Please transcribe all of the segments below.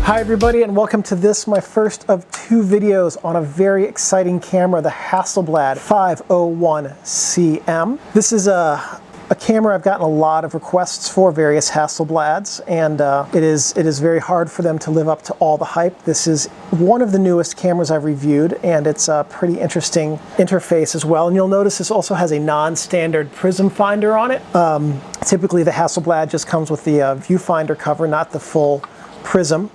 Hi everybody, and welcome to this, my first of two videos on a very exciting camera, the Hasselblad 501CM. This is a camera I've gotten a lot of requests for, various Hasselblads, and it is very hard for them to live up to all the hype. This is one of the newest cameras I've reviewed, and it's a pretty interesting interface as well. And you'll notice this also has a non-standard prism finder on it. Typically the Hasselblad just comes with the viewfinder cover, not the full prism.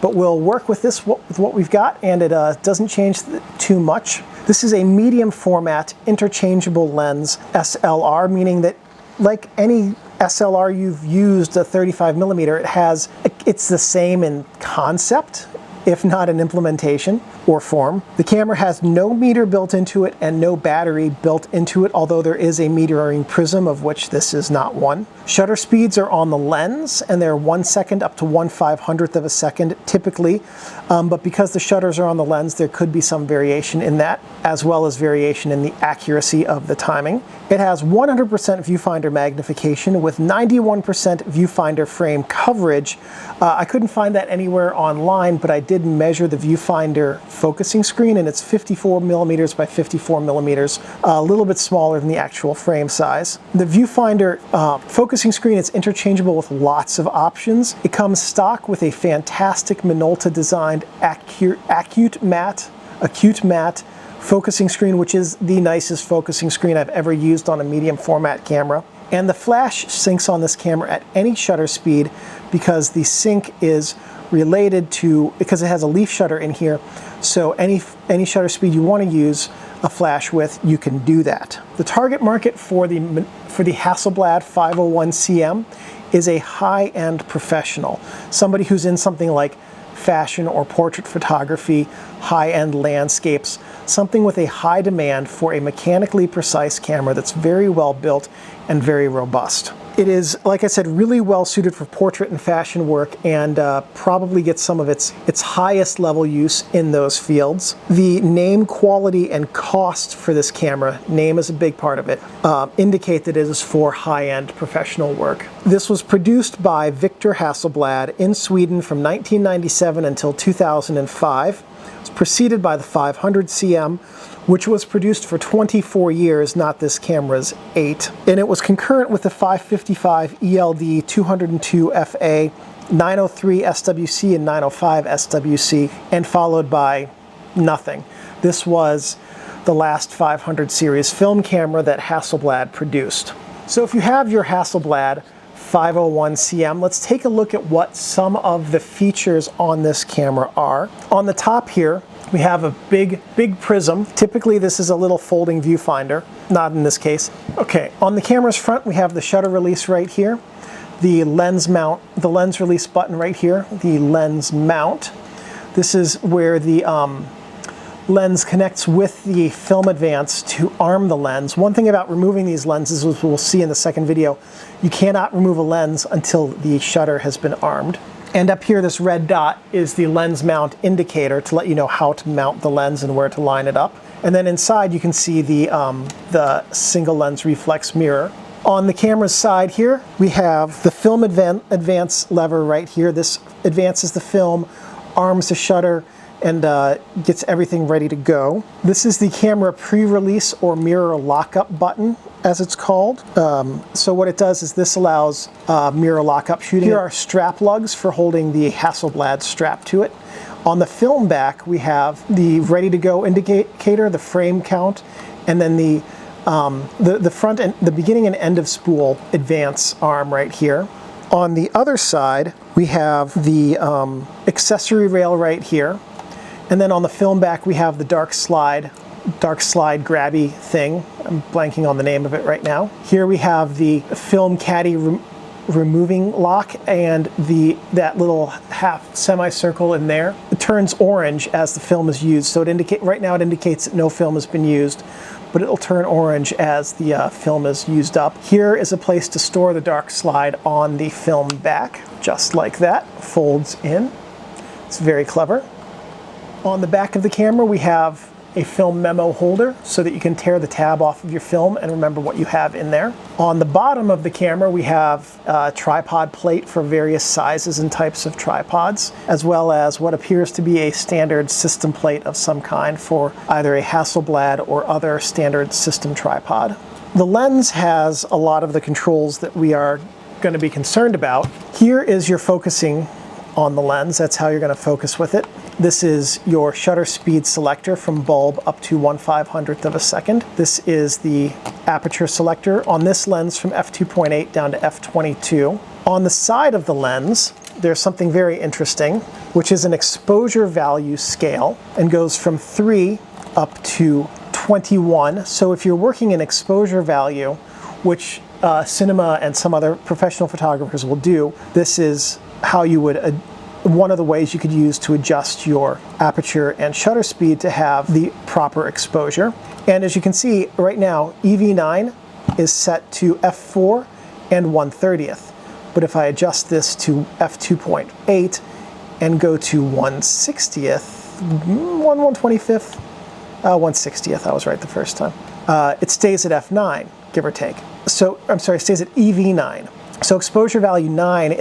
But we'll work with this, with what we've got, and it doesn't change too much. This is a medium format interchangeable lens SLR, meaning that like any SLR you've used, a 35mm, it's the same in concept, if not in implementation or form. The camera has no meter built into it and no battery built into it, although there is a metering prism, of which this is not one. Shutter speeds are on the lens, and they're 1 second up to 1/500th of a second typically, but because the shutters are on the lens, there could be some variation in that, as well as variation in the accuracy of the timing. It has 100% viewfinder magnification with 91% viewfinder frame coverage. I couldn't find that anywhere online, but I did measure the viewfinder focusing screen, and it's 54mm by 54mm, a little bit smaller than the actual frame size. The viewfinder focusing screen is interchangeable with lots of options. It comes stock with a fantastic Minolta designed acute matte focusing screen, which is the nicest focusing screen I've ever used on a medium format camera. And the flash syncs on this camera at any shutter speed, because the sync is related to, because it has a leaf shutter in here, so any shutter speed you want to use a flash with, you can do that. The target market for the Hasselblad 501CM is a high-end professional, somebody who's in something like fashion or portrait photography, high-end landscapes, something with a high demand for a mechanically precise camera that's very well built and very robust. It is, like I said, really well suited for portrait and fashion work, and probably gets some of its highest level use in those fields. The name, quality, and cost for this camera, name is a big part of it, indicate that it is for high-end professional work. This was produced by Victor Hasselblad in Sweden from 1997 until 2005. It was preceded by the 500CM, which was produced for 24 years, not this camera's 8. And it was concurrent with the 555 ELD 202 FA, 903 SWC, and 905 SWC, and followed by nothing. This was the last 500 series film camera that Hasselblad produced. So if you have your Hasselblad 501CM, let's take a look at what some of the features on this camera are. On the top here, we have a big prism. Typically this is a little folding viewfinder, not in this case. Okay, on the camera's front we have the shutter release right here, the lens mount, the lens release button right here, the lens mount. This is where the lens connects with the film advance to arm the lens. One thing about removing these lenses, as we'll see in the second video, you cannot remove a lens until the shutter has been armed. And up here, this red dot is the lens mount indicator to let you know how to mount the lens and where to line it up. And then inside you can see the single lens reflex mirror. On the camera's side here, we have the film advance lever right here. This advances the film, arms the shutter, and gets everything ready to go. This is the camera pre-release or mirror lockup button, as it's called. So what it does is this allows mirror lockup shooting. Here are strap lugs for holding the Hasselblad strap to it. On the film back, we have the ready to go indicator, the frame count, and then the front and the beginning and end of spool advance arm right here. On the other side, we have the accessory rail right here. And then on the film back, we have the dark slide grabby thing. I'm blanking on the name of it right now. Here we have the film caddy removing lock and that little half semicircle in there. It turns orange as the film is used. So right now it indicates that no film has been used, but it'll turn orange as the film is used up. Here is a place to store the dark slide on the film back, just like that, folds in. It's very clever. On the back of the camera, we have a film memo holder so that you can tear the tab off of your film and remember what you have in there. On the bottom of the camera, we have a tripod plate for various sizes and types of tripods, as well as what appears to be a standard system plate of some kind for either a Hasselblad or other standard system tripod. The lens has a lot of the controls that we are going to be concerned about. Here is your focusing on the lens. That's how you're going to focus with it. This is your shutter speed selector from bulb up to 1/500th of a second. This is the aperture selector on this lens from f2.8 down to f22. On the side of the lens, there's something very interesting, which is an exposure value scale and goes from 3 up to 21. So if you're working in exposure value, which cinema and some other professional photographers will do, this is how you would one of the ways you could use to adjust your aperture and shutter speed to have the proper exposure. And as you can see right now, EV9 is set to f4 and 1/30th. But if I adjust this to f2.8 and go to 1/60th, 1/125th, 1/60th, I was right the first time. It stays at f9, give or take. So, I'm sorry, it stays at EV9. So exposure value 9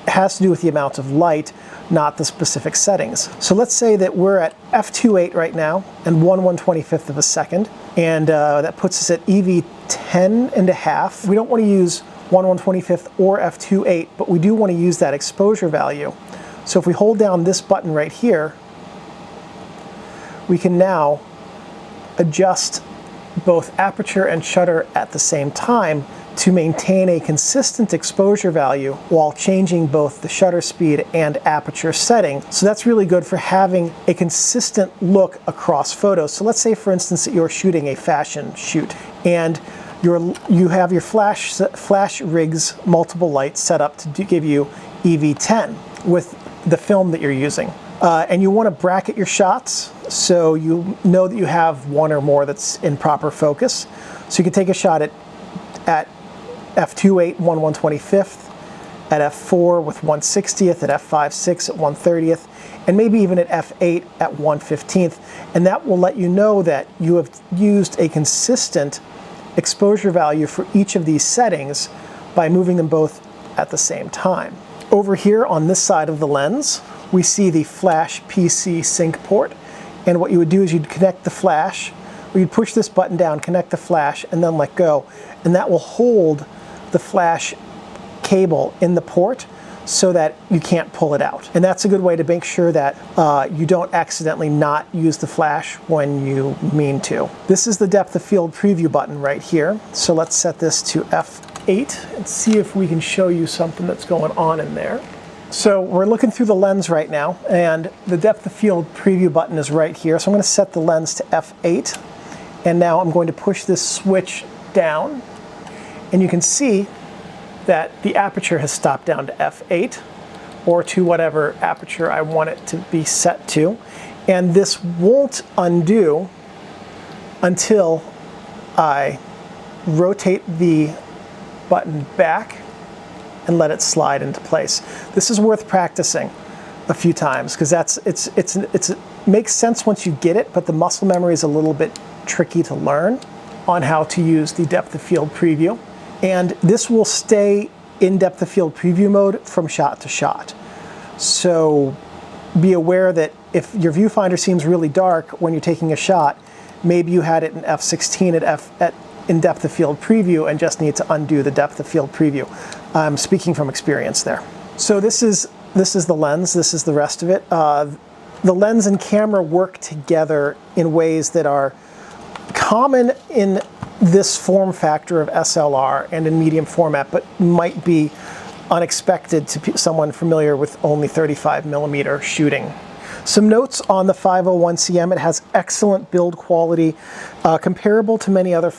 has to do with the amount of light, not the specific settings. So let's say that we're at f2.8 right now and 1/125th of a second, and that puts us at EV10.5. We don't want to use 1/125th or f2.8, but we do want to use that exposure value. So if we hold down this button right here, we can now adjust both aperture and shutter at the same time to maintain a consistent exposure value while changing both the shutter speed and aperture setting. So that's really good for having a consistent look across photos. So let's say, for instance, that you're shooting a fashion shoot and you have your flash rigs multiple lights set up to give you EV10 with the film that you're using. And you want to bracket your shots so you know that you have one or more that's in proper focus. So you can take a shot at f2.8, 1/125th, at f4 with 1/60th, at f5.6 at 1/30th, and maybe even at f8 at 1/15th. And that will let you know that you have used a consistent exposure value for each of these settings by moving them both at the same time. Over here on this side of the lens, we see the flash PC sync port. And what you would do is you'd connect the flash, or you'd push this button down, connect the flash, and then let go. And that will hold the flash cable in the port so that you can't pull it out. And that's a good way to make sure that you don't accidentally not use the flash when you mean to. This is the depth of field preview button right here. So let's set this to f8 and see if we can show you something that's going on in there. So we're looking through the lens right now, and the depth of field preview button is right here. So I'm going to set the lens to f8, and now I'm going to push this switch down, and you can see that the aperture has stopped down to f8 or to whatever aperture I want it to be set to. And this won't undo until I rotate the button back and let it slide into place. This is worth practicing a few times because it makes sense once you get it, but the muscle memory is a little bit tricky to learn on how to use the depth of field preview. And this will stay in depth of field preview mode from shot to shot. So be aware that if your viewfinder seems really dark when you're taking a shot, maybe you had it in f16 in depth of field preview and just need to undo the depth of field preview. I'm speaking from experience there. So this is the lens, this is the rest of it. The lens and camera work together in ways that are common in this form factor of SLR and in medium format, but might be unexpected to someone familiar with only 35mm shooting. Some notes on the 501CM. It has excellent build quality, comparable to many other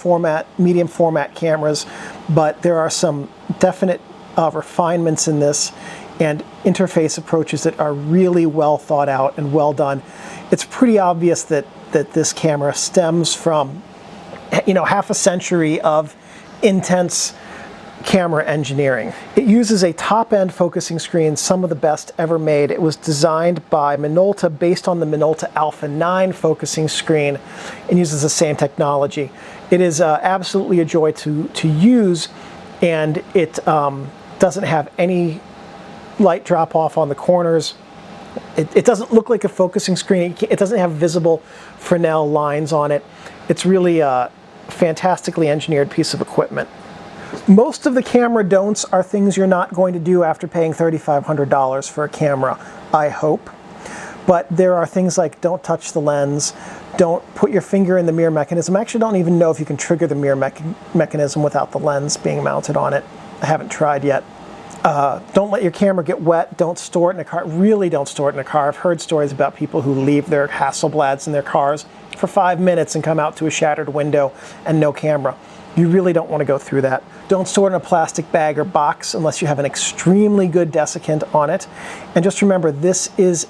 medium format cameras, but there are some definite refinements in this and interface approaches that are really well thought out and well done. It's pretty obvious that this camera stems from half a century of intense camera engineering. It uses a top-end focusing screen, some of the best ever made. It was designed by Minolta based on the Minolta Alpha 9 focusing screen and uses the same technology. It is absolutely a joy to use, and it doesn't have any light drop off on the corners. It doesn't look like a focusing screen. It doesn't have visible Fresnel lines on it. It's really a fantastically engineered piece of equipment. Most of the camera don'ts are things you're not going to do after paying $3,500 for a camera, I hope. But there are things like don't touch the lens, don't put your finger in the mirror mechanism. I actually don't even know if you can trigger the mirror mechanism without the lens being mounted on it. I haven't tried yet. Don't let your camera get wet. Don't store it in a car. Really don't store it in a car. I've heard stories about people who leave their Hasselblads in their cars for 5 minutes and come out to a shattered window and no camera. You really don't want to go through that. Don't store it in a plastic bag or box unless you have an extremely good desiccant on it. And just remember, this is,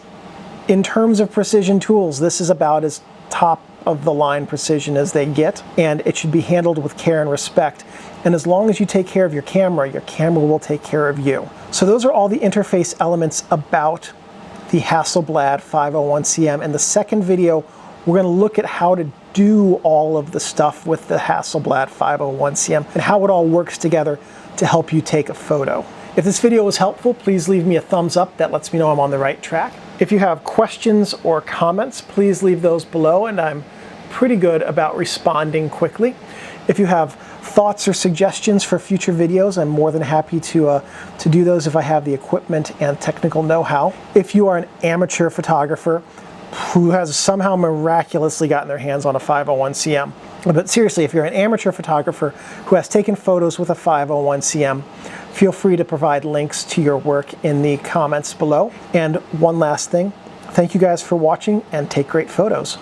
in terms of precision tools, this is about as top of the line precision as they get, and it should be handled with care and respect. And as long as you take care of your camera will take care of you. So those are all the interface elements about the Hasselblad 501CM. In the second video, we're going to look at how to do all of the stuff with the Hasselblad 501CM and how it all works together to help you take a photo. If this video was helpful, please leave me a thumbs up. That lets me know I'm on the right track. If you have questions or comments, please leave those below, and I'm pretty good about responding quickly. If you have thoughts or suggestions for future videos, I'm more than happy to do those if I have the equipment and technical know-how. If you are an amateur photographer who has somehow miraculously gotten their hands on a 501CM, but seriously, if you're an amateur photographer who has taken photos with a 501CM, feel free to provide links to your work in the comments below. And one last thing, thank you guys for watching, and take great photos.